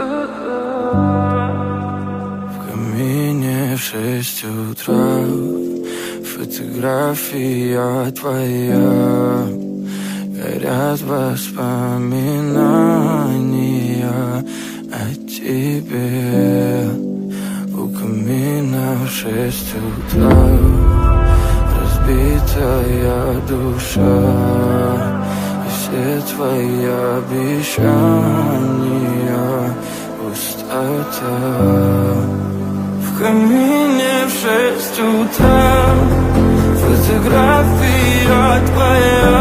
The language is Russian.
В камине в 6 утра, фотография твоя, горят воспоминания о тебе. У камина в 6 утра, разбитая душа, и все твои обещания пустота. В камине в 6 утра, фотография твоя,